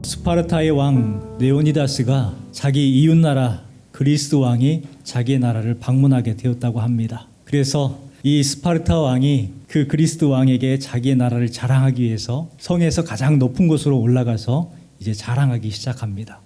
스파르타의 왕 레오니다스가 자기 이웃나라 그리스 왕이 자기의 나라를 방문하게 되었다고 합니다. 그래서 이 스파르타 왕이 그 그리스 왕에게 자기의 나라를 자랑하기 위해서 성에서 가장 높은 곳으로 올라가서 이제 자랑하기 시작합니다.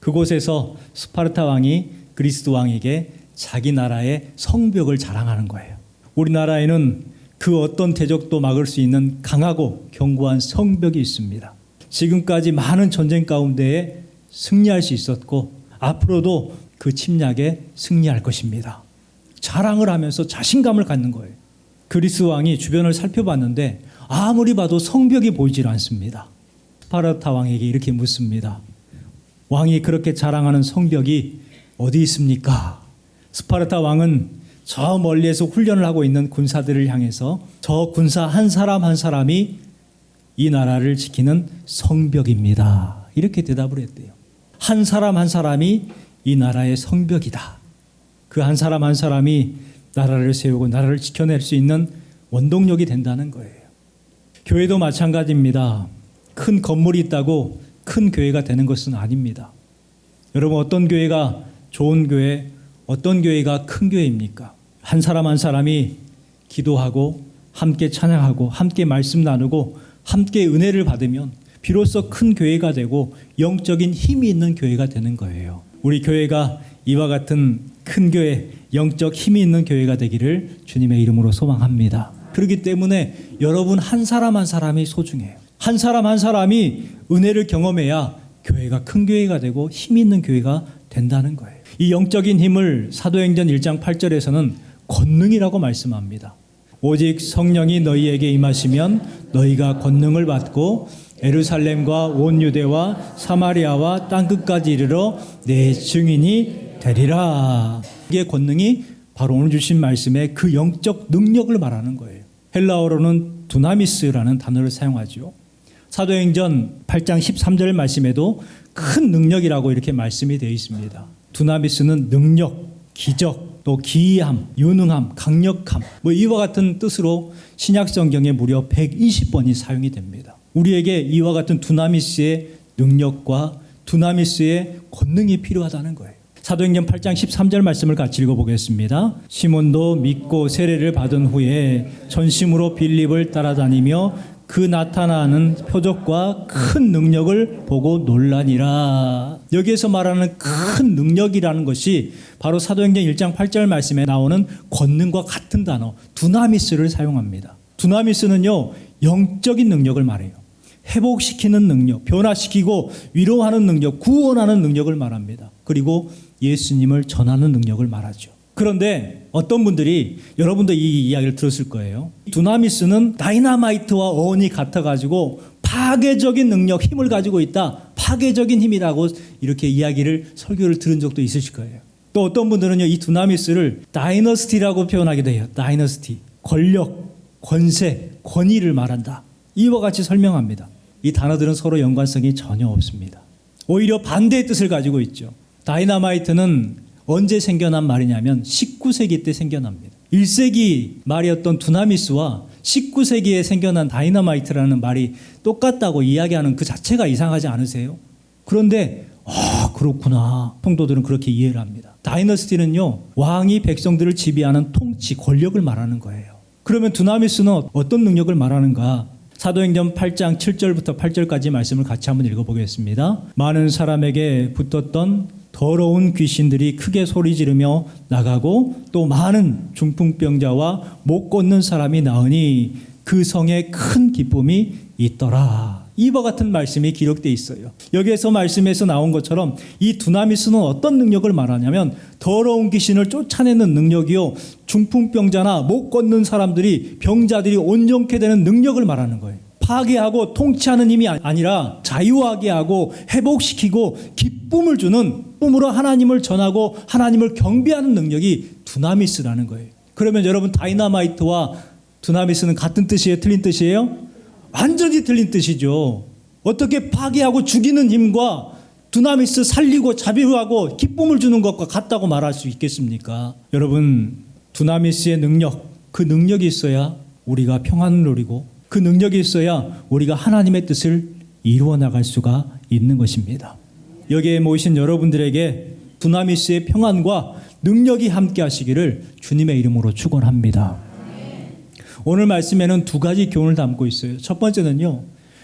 그곳에서 스파르타 왕이 그리스 왕에게 자기 나라의 성벽을 자랑하는 거예요. 우리나라에는 그 어떤 대적도 막을 수 있는 강하고 견고한 성벽이 있습니다. 지금까지 많은 전쟁 가운데에 승리할 수 있었고 앞으로도 그 침략에 승리할 것입니다. 자랑을 하면서 자신감을 갖는 거예요. 그리스 왕이 주변을 살펴봤는데 아무리 봐도 성벽이 보이질 않습니다. 스파르타 왕에게 이렇게 묻습니다. 왕이 그렇게 자랑하는 성벽이 어디 있습니까? 스파르타 왕은 저 멀리에서 훈련을 하고 있는 군사들을 향해서 저 군사 한 사람 한 사람이 이 나라를 지키는 성벽입니다. 이렇게 대답을 했대요. 한 사람 한 사람이 이 나라의 성벽이다. 그 한 사람 한 사람이 나라를 세우고 나라를 지켜낼 수 있는 원동력이 된다는 거예요. 교회도 마찬가지입니다. 큰 건물이 있다고 큰 교회가 되는 것은 아닙니다. 여러분, 어떤 교회가 좋은 교회, 어떤 교회가 큰 교회입니까? 한 사람 한 사람이 기도하고 함께 찬양하고 함께 말씀 나누고 함께 은혜를 받으면 비로소 큰 교회가 되고 영적인 힘이 있는 교회가 되는 거예요. 우리 교회가 이와 같은 큰 교회, 영적 힘이 있는 교회가 되기를 주님의 이름으로 소망합니다. 그렇기 때문에 여러분 한 사람 한 사람이 소중해요. 한 사람 한 사람이 은혜를 경험해야 교회가 큰 교회가 되고 힘이 있는 교회가 된다는 거예요. 이 영적인 힘을 사도행전 1장 8절에서는 권능이라고 말씀합니다. 오직 성령이 너희에게 임하시면 너희가 권능을 받고 예루살렘과 온 유대와 사마리아와 땅끝까지 이르러 내 증인이 되리라. 이게 권능이 바로 오늘 주신 말씀의 그 영적 능력을 말하는 거예요. 헬라어로는 두나미스라는 단어를 사용하죠. 사도행전 8장 13절 말씀에도 큰 능력이라고 이렇게 말씀이 되어 있습니다. 두나미스는 능력, 기적, 또 기이함, 유능함, 강력함 이와 같은 뜻으로 신약 성경에 무려 120번이 사용이 됩니다. 우리에게 이와 같은 두나미스의 능력과 두나미스의 권능이 필요하다는 거예요. 사도행전 8장 13절 말씀을 같이 읽어보겠습니다. 시몬도 믿고 세례를 받은 후에 전심으로 빌립을 따라다니며 그 나타나는 표적과 큰 능력을 보고 놀라니라. 여기에서 말하는 큰 능력이라는 것이 바로 사도행전 1장 8절 말씀에 나오는 권능과 같은 단어 두나미스를 사용합니다. 두나미스는요, 영적인 능력을 말해요. 회복시키는 능력, 변화시키고 위로하는 능력, 구원하는 능력을 말합니다. 그리고 예수님을 전하는 능력을 말하죠. 그런데 어떤 분들이 여러분도 이 이야기를 들었을 거예요. 두나미스는 다이너마이트와 어원이 같아가지고 파괴적인 능력, 힘을 가지고 있다. 파괴적인 힘이라고 이렇게 이야기를 설교를 들은 적도 있으실 거예요. 또 어떤 분들은요, 이 두나미스를 다이너스티라고 표현하기도 해요. 다이너스티, 권력, 권세, 권위를 말한다. 이와 같이 설명합니다. 이 단어들은 서로 연관성이 전혀 없습니다. 오히려 반대의 뜻을 가지고 있죠. 다이너마이트는 언제 생겨난 말이냐면 19세기 때 생겨납니다. 1세기 말이었던 두나미스와 19세기에 생겨난 다이너마이트라는 말이 똑같다고 이야기하는 그 자체가 이상하지 않으세요? 그런데 그렇구나. 성도들은 그렇게 이해를 합니다. 다이너스티는요, 왕이 백성들을 지배하는 통치, 권력을 말하는 거예요. 그러면 두나미스는 어떤 능력을 말하는가? 사도행전 8장 7절부터 8절까지 말씀을 같이 한번 읽어보겠습니다. 많은 사람에게 붙었던 더러운 귀신들이 크게 소리 지르며 나가고 또 많은 중풍병자와 못 걷는 사람이 나으니 그 성에 큰 기쁨이 있더라. 이와 같은 말씀이 기록되어 있어요. 여기에서 말씀에서 나온 것처럼 이 두나미스는 어떤 능력을 말하냐면 더러운 귀신을 쫓아내는 능력이요, 중풍병자나 못 걷는 사람들이, 병자들이 온전케 되는 능력을 말하는 거예요. 파괴하고 통치하는 힘이 아니라 자유하게 하고 회복시키고 기쁨을 주는, 꿈으로 하나님을 전하고 하나님을 경배하는 능력이 두나미스라는 거예요. 그러면 여러분, 다이너마이트와 두나미스는 같은 뜻이에요? 틀린 뜻이에요? 완전히 틀린 뜻이죠. 어떻게 파괴하고 죽이는 힘과 두나미스 살리고 자비하고 기쁨을 주는 것과 같다고 말할 수 있겠습니까? 여러분, 두나미스의 능력, 그 능력이 있어야 우리가 평안을 누리고 그 능력이 있어야 우리가 하나님의 뜻을 이루어 나갈 수가 있는 것입니다. 여기에 모이신 여러분들에게 두나미스의 평안과 능력이 함께 하시기를 주님의 이름으로 축원합니다. 오늘 말씀에는 두 가지 교훈을 담고 있어요. 첫 번째는요,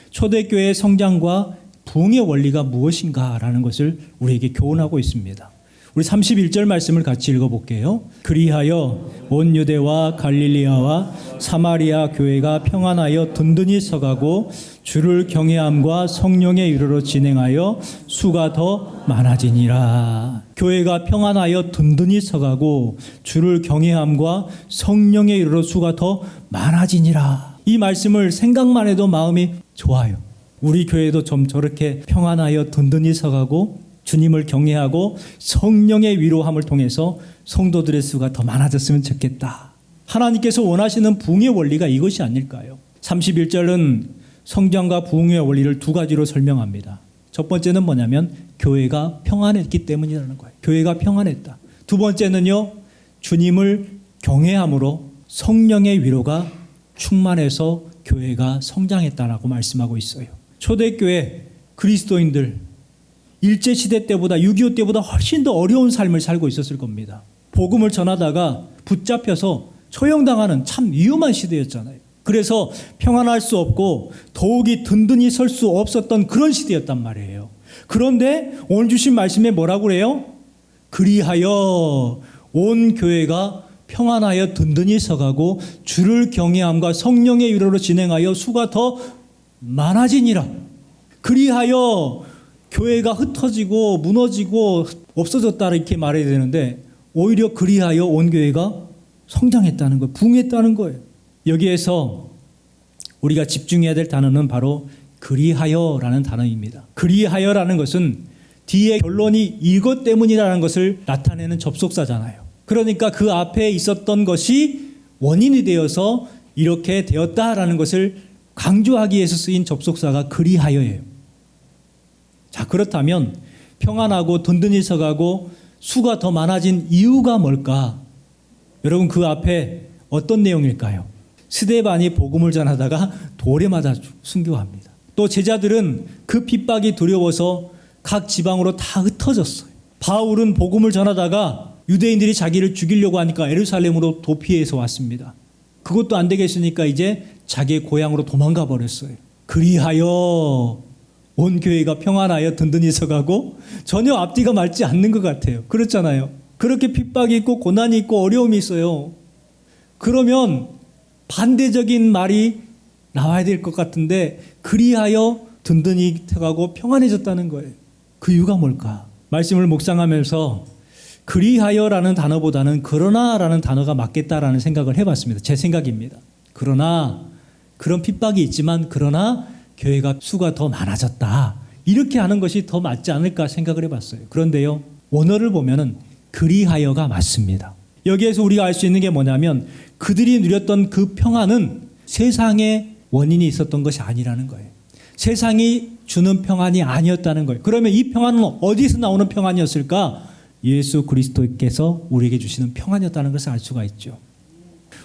초대교회의 성장과 부흥의 원리가 무엇인가라는 것을 우리에게 교훈하고 있습니다. 우리 31절 말씀을 같이 읽어볼게요. 그리하여 온 유대와 갈릴리아와 사마리아 교회가 평안하여 든든히 서가고 주를 경외함과 성령의 위로로 진행하여 수가 더 많아지니라. 교회가 평안하여 든든히 서가고 주를 경외함과 성령의 위로로 수가 더 많아지니라. 이 말씀을 생각만 해도 마음이 좋아요. 우리 교회도 좀 저렇게 평안하여 든든히 서가고 주님을 경외하고 성령의 위로함을 통해서 성도들의 수가 더 많아졌으면 좋겠다. 하나님께서 원하시는 부흥의 원리가 이것이 아닐까요? 31절은 성장과 부흥의 원리를 두 가지로 설명합니다. 첫 번째는 뭐냐면 교회가 평안했기 때문이라는 거예요. 교회가 평안했다. 두 번째는요, 주님을 경외함으로 성령의 위로가 충만해서 교회가 성장했다라고 말씀하고 있어요. 초대교회 그리스도인들 일제시대 때보다 6.25 때보다 훨씬 더 어려운 삶을 살고 있었을 겁니다. 복음을 전하다가 붙잡혀서 처형당하는 참 위험한 시대였잖아요. 그래서 평안할 수 없고 더욱이 든든히 설 수 없었던 그런 시대였단 말이에요. 그런데 오늘 주신 말씀에 뭐라고 그래요? 그리하여 온 교회가 평안하여 든든히 서가고 주를 경외함과 성령의 위로로 진행하여 수가 더 많아지니라. 그리하여 교회가 흩어지고 무너지고 없어졌다 이렇게 말해야 되는데 오히려 그리하여 온 교회가 성장했다는 거예요. 부흥했다는 거예요. 여기에서 우리가 집중해야 될 단어는 바로 그리하여라는 단어입니다. 그리하여라는 것은 뒤에 결론이 이것 때문이라는 것을 나타내는 접속사잖아요. 그러니까 그 앞에 있었던 것이 원인이 되어서 이렇게 되었다라는 것을 강조하기 위해서 쓰인 접속사가 그리하여예요. 자, 그렇다면 평안하고 든든히 서가고 수가 더 많아진 이유가 뭘까? 여러분, 그 앞에 어떤 내용일까요? 스데반이 복음을 전하다가 돌에 맞아 순교합니다. 또 제자들은 그 핍박이 두려워서 각 지방으로 다 흩어졌어요. 바울은 복음을 전하다가 유대인들이 자기를 죽이려고 하니까 예루살렘으로 도피해서 왔습니다. 그것도 안 되겠으니까 이제 자기의 고향으로 도망가 버렸어요. 그리하여 온 교회가 평안하여 든든히 서가고 전혀 앞뒤가 맞지 않는 것 같아요. 그렇잖아요. 그렇게 핍박이 있고 고난이 있고 어려움이 있어요. 그러면 반대적인 말이 나와야 될 것 같은데 그리하여 든든히 서가고 평안해졌다는 거예요. 그 이유가 뭘까? 말씀을 묵상하면서 그리하여라는 단어보다는 그러나라는 단어가 맞겠다라는 생각을 해봤습니다. 제 생각입니다. 그러나 그런 핍박이 있지만 그러나 교회가 수가 더 많아졌다. 이렇게 하는 것이 더 맞지 않을까 생각을 해봤어요. 그런데요, 원어를 보면은 그리하여가 맞습니다. 여기에서 우리가 알 수 있는 게 뭐냐면 그들이 누렸던 그 평안은 세상의 원인이 있었던 것이 아니라는 거예요. 세상이 주는 평안이 아니었다는 거예요. 그러면 이 평안은 어디서 나오는 평안이었을까? 예수 그리스도께서 우리에게 주시는 평안이었다는 것을 알 수가 있죠.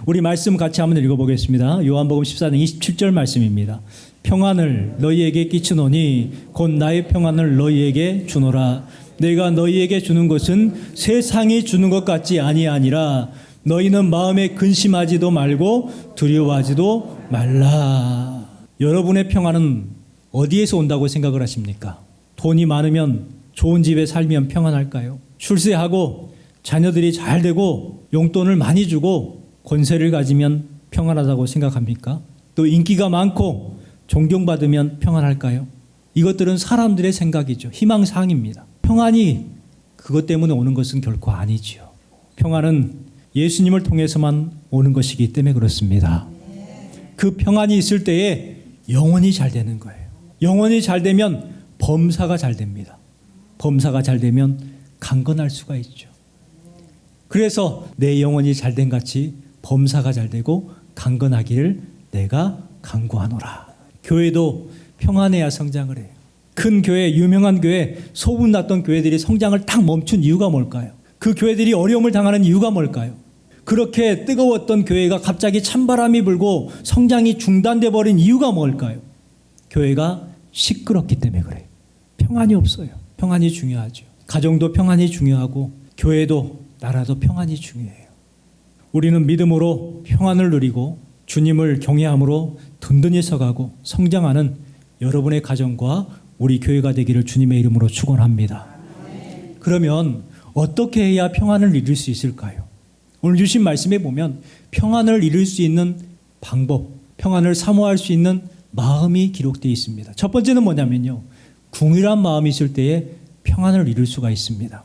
우리 말씀 같이 한번 읽어보겠습니다. 요한복음 14장 27절 말씀입니다. 평안을 너희에게 끼치노니 곧 나의 평안을 너희에게 주노라. 내가 너희에게 주는 것은 세상이 주는 것 같지 아니하니라. 너희는 마음에 근심하지도 말고 두려워하지도 말라. 여러분의 평안은 어디에서 온다고 생각을 하십니까? 돈이 많으면 좋은 집에 살면 평안할까요? 출세하고 자녀들이 잘 되고 용돈을 많이 주고 권세를 가지면 평안하다고 생각합니까? 또 인기가 많고 존경받으면 평안할까요? 이것들은 사람들의 생각이죠. 희망사항입니다. 평안이 그것 때문에 오는 것은 결코 아니지요. 평안은 예수님을 통해서만 오는 것이기 때문에 그렇습니다. 그 평안이 있을 때에 영혼이 잘 되는 거예요. 영혼이 잘 되면 범사가 잘 됩니다. 범사가 잘 되면 강건할 수가 있죠. 그래서 내 영혼이 잘된 같이 범사가 잘 되고 강건하기를 내가 간구하노라. 교회도 평안해야 성장을 해요. 큰 교회, 유명한 교회, 소문났던 교회들이 성장을 딱 멈춘 이유가 뭘까요? 그 교회들이 어려움을 당하는 이유가 뭘까요? 그렇게 뜨거웠던 교회가 갑자기 찬바람이 불고 성장이 중단돼 버린 이유가 뭘까요? 교회가 시끄럽기 때문에 그래요. 평안이 없어요. 평안이 중요하죠. 가정도 평안이 중요하고 교회도 나라도 평안이 중요해요. 우리는 믿음으로 평안을 누리고 주님을 경외함으로 든든히 서가고 성장하는 여러분의 가정과 우리 교회가 되기를 주님의 이름으로 축원합니다. 그러면 어떻게 해야 평안을 이룰 수 있을까요? 오늘 주신 말씀에 보면 평안을 이룰 수 있는 방법, 평안을 사모할 수 있는 마음이 기록되어 있습니다. 첫 번째는 뭐냐면요, 궁일한 마음이 있을 때에 평안을 이룰 수가 있습니다.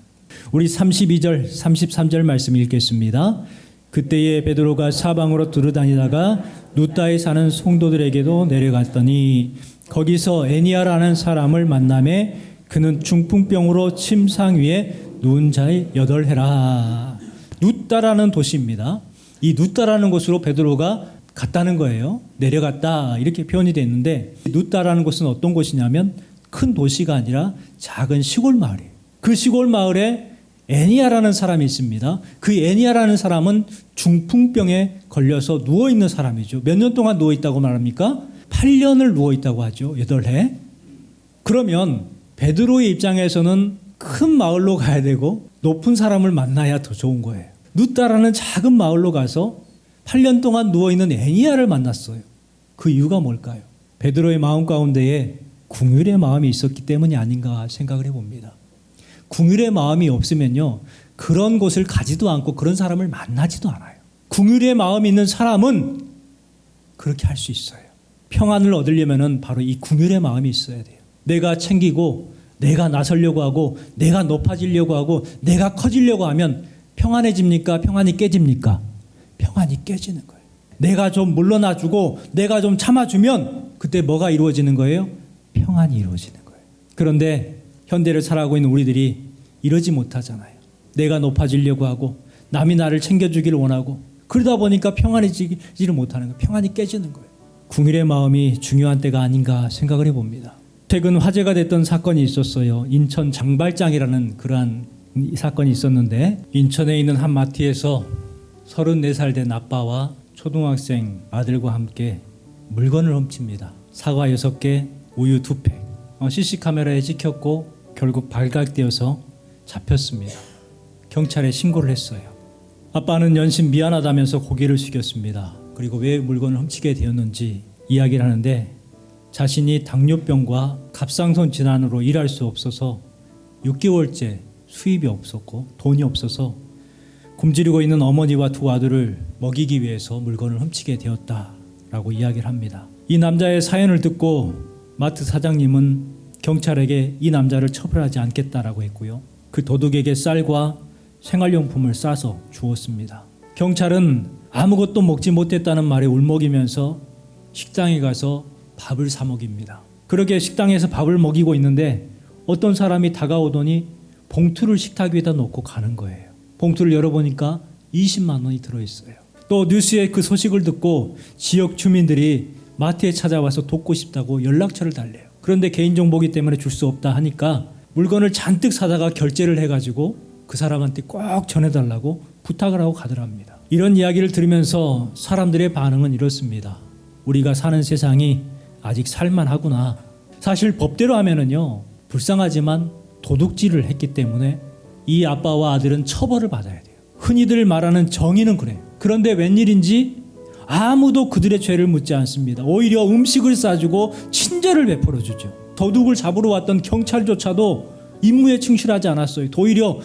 우리 32절, 33절 말씀 읽겠습니다. 그때에 베드로가 사방으로 두루다니다가 루다에 사는 성도들에게도 내려갔더니 거기서 애니아라는 사람을 만나매 그는 중풍병으로 침상 위에 누운 자의 8해라. 루다라는 도시입니다. 이 루다라는 곳으로 베드로가 갔다는 거예요. 내려갔다 이렇게 표현이 되어 있는데, 루다라는 곳은 어떤 곳이냐면 큰 도시가 아니라 작은 시골 마을이에요. 그 시골 마을에 애니아라는 사람이 있습니다. 그 애니아라는 사람은 중풍병에 걸려서 누워있는 사람이죠. 몇 년 동안 누워있다고 말합니까? 8년을 누워있다고 하죠. 8해. 그러면 베드로의 입장에서는 큰 마을로 가야 되고 높은 사람을 만나야 더 좋은 거예요. 루다라는 작은 마을로 가서 8년 동안 누워있는 애니아를 만났어요. 그 이유가 뭘까요? 베드로의 마음 가운데에 궁율의 마음이 있었기 때문이 아닌가 생각을 해봅니다. 궁율의 마음이 없으면요, 그런 곳을 가지도 않고 그런 사람을 만나지도 않아요. 궁율의 마음이 있는 사람은 그렇게 할 수 있어요. 평안을 얻으려면 바로 이 궁율의 마음이 있어야 돼요. 내가 챙기고 내가 나서려고 하고 내가 높아지려고 하고 내가 커지려고 하면 평안해집니까? 평안이 깨집니까? 평안이 깨지는 거예요. 내가 좀 물러나주고 내가 좀 참아주면 그때 뭐가 이루어지는 거예요? 평안이 이루어지는 거예요. 그런데 현대를 살아가고 있는 우리들이 이러지 못하잖아요. 내가 높아지려고 하고 남이 나를 챙겨주기를 원하고 그러다 보니까 평안해지지를 못하는 거예요. 평안이 깨지는 거예요. 궁일의 마음이 중요한 때가 아닌가 생각을 해봅니다. 최근 화제가 됐던 사건이 있었어요. 인천 장발장이라는 그러한 사건이 있었는데, 인천에 있는 한 마트에서 34살 된 아빠와 초등학생 아들과 함께 물건을 훔칩니다. 사과 6개, 우유 2팩. CC카메라에 찍혔고 결국 발각되어서 잡혔습니다. 경찰에 신고를 했어요. 아빠는 연신 미안하다면서 고개를 숙였습니다. 그리고 왜 물건을 훔치게 되었는지 이야기를 하는데, 자신이 당뇨병과 갑상선 질환으로 일할 수 없어서 6개월째 수입이 없었고 돈이 없어서 굶주리고 있는 어머니와 2 아들을 먹이기 위해서 물건을 훔치게 되었다라고 이야기를 합니다. 이 남자의 사연을 듣고 마트 사장님은 경찰에게 이 남자를 처벌하지 않겠다라고 했고요. 그 도둑에게 쌀과 생활용품을 싸서 주었습니다. 경찰은 아무것도 먹지 못했다는 말에 울먹이면서 식당에 가서 밥을 사 먹입니다. 그렇게 식당에서 밥을 먹이고 있는데 어떤 사람이 다가오더니 봉투를 식탁 위에다 놓고 가는 거예요. 봉투를 열어보니까 20만 원이 들어있어요. 또 뉴스에 그 소식을 듣고 지역 주민들이 마트에 찾아와서 돕고 싶다고 연락처를 달래요. 그런데 개인정보기 때문에 줄 수 없다 하니까 물건을 잔뜩 사다가 결제를 해가지고 그 사람한테 꼭 전해달라고 부탁을 하고 가더랍니다. 이런 이야기를 들으면서 사람들의 반응은 이렇습니다. 우리가 사는 세상이 아직 살만하구나. 사실 법대로 하면은요, 불쌍하지만 도둑질을 했기 때문에 이 아빠와 아들은 처벌을 받아야 돼요. 흔히들 말하는 정의는 그래요. 그런데 웬일인지 아무도 그들의 죄를 묻지 않습니다. 오히려 음식을 싸주고 친절을 베풀어주죠. 도둑을 잡으러 왔던 경찰조차도 임무에 충실하지 않았어요. 오히려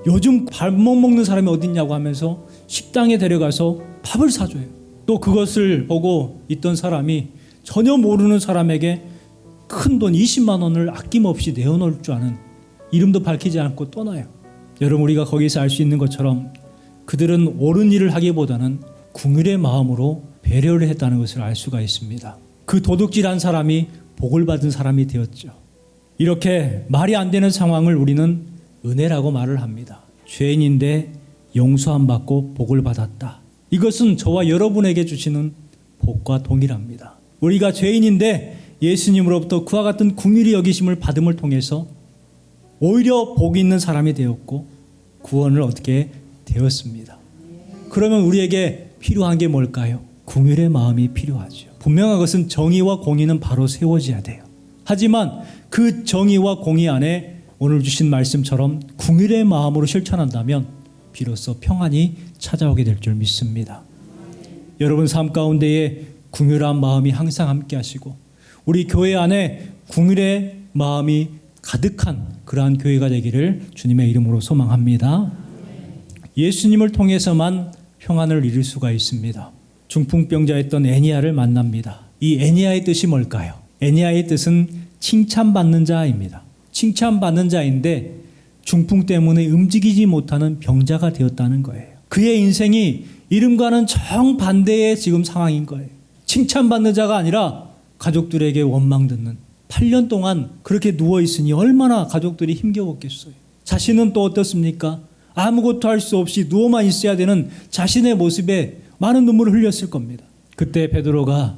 요즘 밥 못 먹는 사람이 어딨냐고 하면서 식당에 데려가서 밥을 사줘요. 또 그것을 보고 있던 사람이 전혀 모르는 사람에게 큰 돈 20만 원을 아낌없이 내어놓을 줄 아는, 이름도 밝히지 않고 떠나요. 여러분, 우리가 거기서 알 수 있는 것처럼 그들은 옳은 일을 하기보다는 궁율의 마음으로 배려를 했다는 것을 알 수가 있습니다. 그 도둑질한 사람이 복을 받은 사람이 되었죠. 이렇게 말이 안 되는 상황을 우리는 은혜라고 말을 합니다. 죄인인데 용서함 받고 복을 받았다. 이것은 저와 여러분에게 주시는 복과 동일합니다. 우리가 죄인인데 예수님으로부터 그와 같은 긍휼히 여기심을 받음을 통해서 오히려 복이 있는 사람이 되었고 구원을 얻게 되었습니다. 그러면 우리에게 필요한 게 뭘까요? 긍휼의 마음이 필요하죠. 분명한 것은 정의와 공의는 바로 세워져야 돼요. 하지만 그 정의와 공의 안에 오늘 주신 말씀처럼 궁일의 마음으로 실천한다면 비로소 평안이 찾아오게 될 줄 믿습니다. 여러분 삶 가운데에 궁일한 마음이 항상 함께 하시고 우리 교회 안에 궁일의 마음이 가득한 그러한 교회가 되기를 주님의 이름으로 소망합니다. 예수님을 통해서만 평안을 이룰 수가 있습니다. 중풍병자였던 애니야를 만납니다. 이 애니야의 뜻이 뭘까요? 애니야의 뜻은 칭찬받는 자입니다. 칭찬받는 자인데 중풍 때문에 움직이지 못하는 병자가 되었다는 거예요. 그의 인생이 이름과는 정반대의 지금 상황인 거예요. 칭찬받는 자가 아니라 가족들에게 원망 듣는 8년 동안 그렇게 누워있으니 얼마나 가족들이 힘겨웠겠어요. 자신은 또 어떻습니까? 아무것도 할 수 없이 누워만 있어야 되는 자신의 모습에 많은 눈물을 흘렸을 겁니다. 그때 베드로가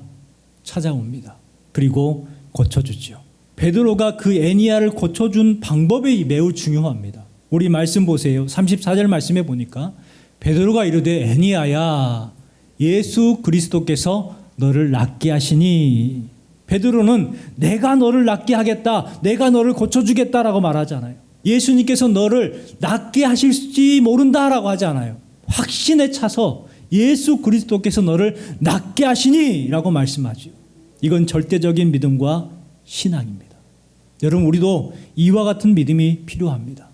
찾아옵니다. 그리고 고쳐주죠. 베드로가 그 애니야를 고쳐준 방법이 매우 중요합니다. 우리 말씀 보세요. 34절 말씀에 보니까 베드로가 이르되 애니야야 예수 그리스도께서 너를 낫게 하시니. 베드로는 내가 너를 낫게 하겠다, 내가 너를 고쳐주겠다라고 말하잖아요. 예수님께서 너를 낫게 하실지 모른다라고 하잖아요. 확신에 차서 예수 그리스도께서 너를 낫게 하시니 라고 말씀하죠. 이건 절대적인 믿음과 신앙입니다. 여러분 우리도 이와 같은 믿음이 필요합니다.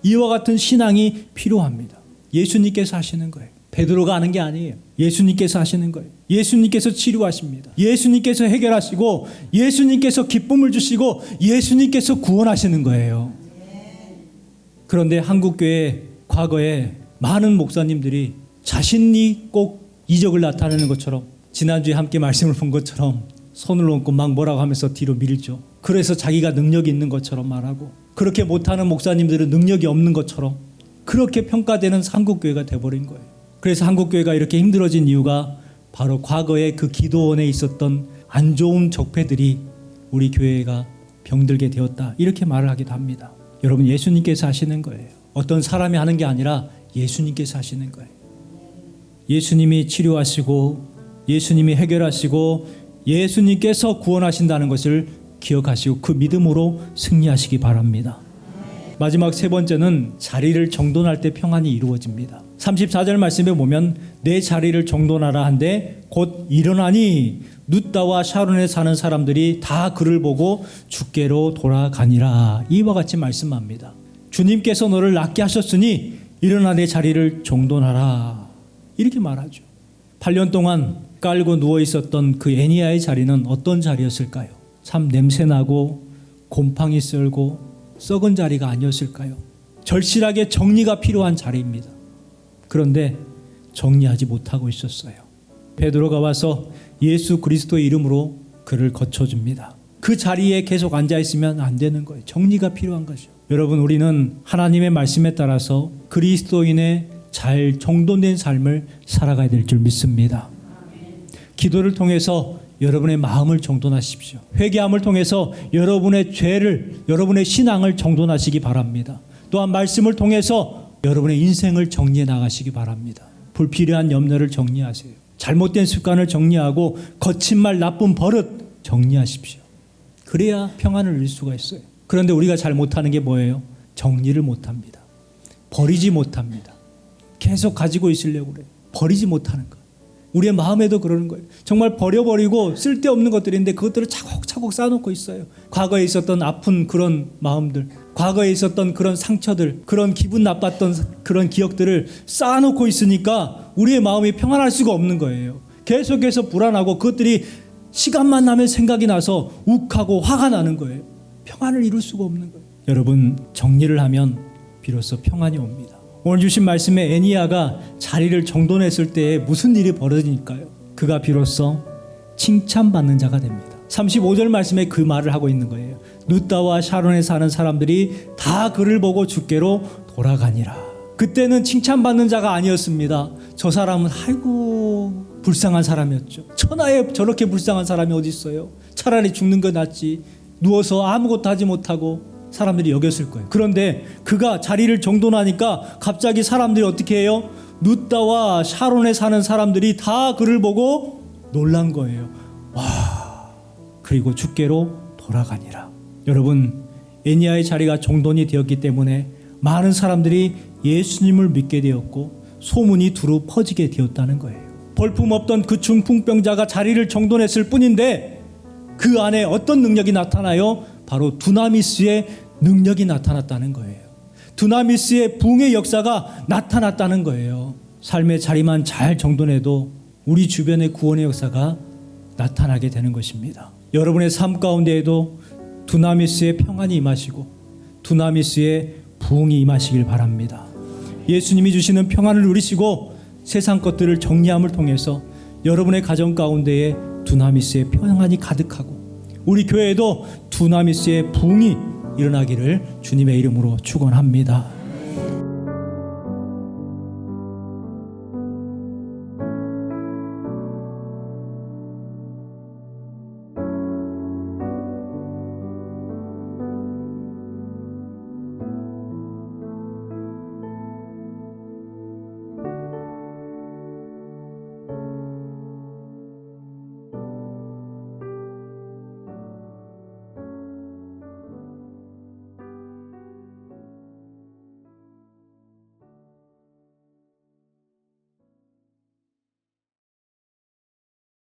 이와 같은 신앙이 필요합니다. 예수님께서 하시는 거예요. 베드로가 하는 게 아니에요. 예수님께서 하시는 거예요. 예수님께서 치료하십니다. 예수님께서 해결하시고 예수님께서 기쁨을 주시고 예수님께서 구원하시는 거예요. 그런데 한국교회 과거에 많은 목사님들이 자신이 꼭 이적을 나타내는 것처럼 지난주에 함께 말씀을 본 것처럼 손을 얹고 막 뭐라고 하면서 뒤로 밀죠. 그래서 자기가 능력이 있는 것처럼 말하고 그렇게 못하는 목사님들은 능력이 없는 것처럼 그렇게 평가되는 한국교회가 돼버린 거예요. 그래서 한국교회가 이렇게 힘들어진 이유가 바로 과거에 그 기도원에 있었던 안 좋은 적폐들이 우리 교회가 병들게 되었다 이렇게 말을 하기도 합니다. 여러분 예수님께서 하시는 거예요. 어떤 사람이 하는 게 아니라 예수님께서 하시는 거예요. 예수님이 치료하시고 예수님이 해결하시고 예수님께서 구원하신다는 것을 기억하시고 그 믿음으로 승리하시기 바랍니다. 마지막 세 번째는 자리를 정돈할 때 평안이 이루어집니다. 34절 말씀에 보면 내 자리를 정돈하라 한데 곧 일어나니 룻다와 샤론에 사는 사람들이 다 그를 보고 주께로 돌아가니라. 이와 같이 말씀합니다. 주님께서 너를 낫게 하셨으니 일어나 내 자리를 정돈하라. 이렇게 말하죠. 8년 동안 깔고 누워 있었던 그 애니야의 자리는 어떤 자리였을까요? 참 냄새나고 곰팡이 썰고 썩은 자리가 아니었을까요? 절실하게 정리가 필요한 자리입니다. 그런데 정리하지 못하고 있었어요. 베드로가 와서 예수 그리스도의 이름으로 그를 거쳐줍니다. 그 자리에 계속 앉아있으면 안 되는 거예요. 정리가 필요한 거죠. 여러분 우리는 하나님의 말씀에 따라서 그리스도인의 잘 정돈된 삶을 살아가야 될 줄 믿습니다. 기도를 통해서 여러분의 마음을 정돈하십시오. 회개함을 통해서 여러분의 죄를, 여러분의 신앙을 정돈하시기 바랍니다. 또한 말씀을 통해서 여러분의 인생을 정리해 나가시기 바랍니다. 불필요한 염려를 정리하세요. 잘못된 습관을 정리하고 거친 말, 나쁜 버릇 정리하십시오. 그래야 평안을 이룰 수가 있어요. 그런데 우리가 잘 못하는 게 뭐예요? 정리를 못합니다. 버리지 못합니다. 계속 가지고 있으려고 그래요. 버리지 못하는 거. 우리의 마음에도 그러는 거예요. 정말 버려버리고 쓸데없는 것들인데 그것들을 차곡차곡 쌓아놓고 있어요. 과거에 있었던 아픈 그런 마음들, 과거에 있었던 그런 상처들, 그런 기분 나빴던 그런 기억들을 쌓아놓고 있으니까 우리의 마음이 평안할 수가 없는 거예요. 계속해서 불안하고 그것들이 시간만 나면 생각이 나서 욱하고 화가 나는 거예요. 평안을 이룰 수가 없는 거예요. 여러분 정리를 하면 비로소 평안이 옵니다. 오늘 주신 말씀에 애니야가 자리를 정돈했을 때 무슨 일이 벌어지니까요? 그가 비로소 칭찬받는 자가 됩니다. 35절 말씀에 그 말을 하고 있는 거예요. 룻다와 샤론에 사는 사람들이 다 그를 보고 주께로 돌아가니라. 그때는 칭찬받는 자가 아니었습니다. 저 사람은 아이고 불쌍한 사람이었죠. 천하에 저렇게 불쌍한 사람이 어디 있어요? 차라리 죽는 거 낫지. 누워서 아무것도 하지 못하고 사람들이 여겼을 거예요. 그런데 그가 자리를 정돈하니까 갑자기 사람들이 어떻게 해요? 룻다와 샤론에 사는 사람들이 다 그를 보고 놀란 거예요. 와, 그리고 주께로 돌아가니라. 여러분, 애니야의 자리가 정돈이 되었기 때문에 많은 사람들이 예수님을 믿게 되었고 소문이 두루 퍼지게 되었다는 거예요. 볼품없던 그 중풍병자가 자리를 정돈했을 뿐인데 그 안에 어떤 능력이 나타나요? 바로 두나미스의 능력이 나타났다는 거예요. 두나미스의 부흥의 역사가 나타났다는 거예요. 삶의 자리만 잘 정돈해도 우리 주변의 구원의 역사가 나타나게 되는 것입니다. 여러분의 삶 가운데에도 두나미스의 평안이 임하시고 두나미스의 부흥이 임하시길 바랍니다. 예수님이 주시는 평안을 누리시고 세상 것들을 정리함을 통해서 여러분의 가정 가운데에 두나미스의 평안이 가득하고 우리 교회에도 두나미스의 부흥이 일어나기를 주님의 이름으로 축원합니다.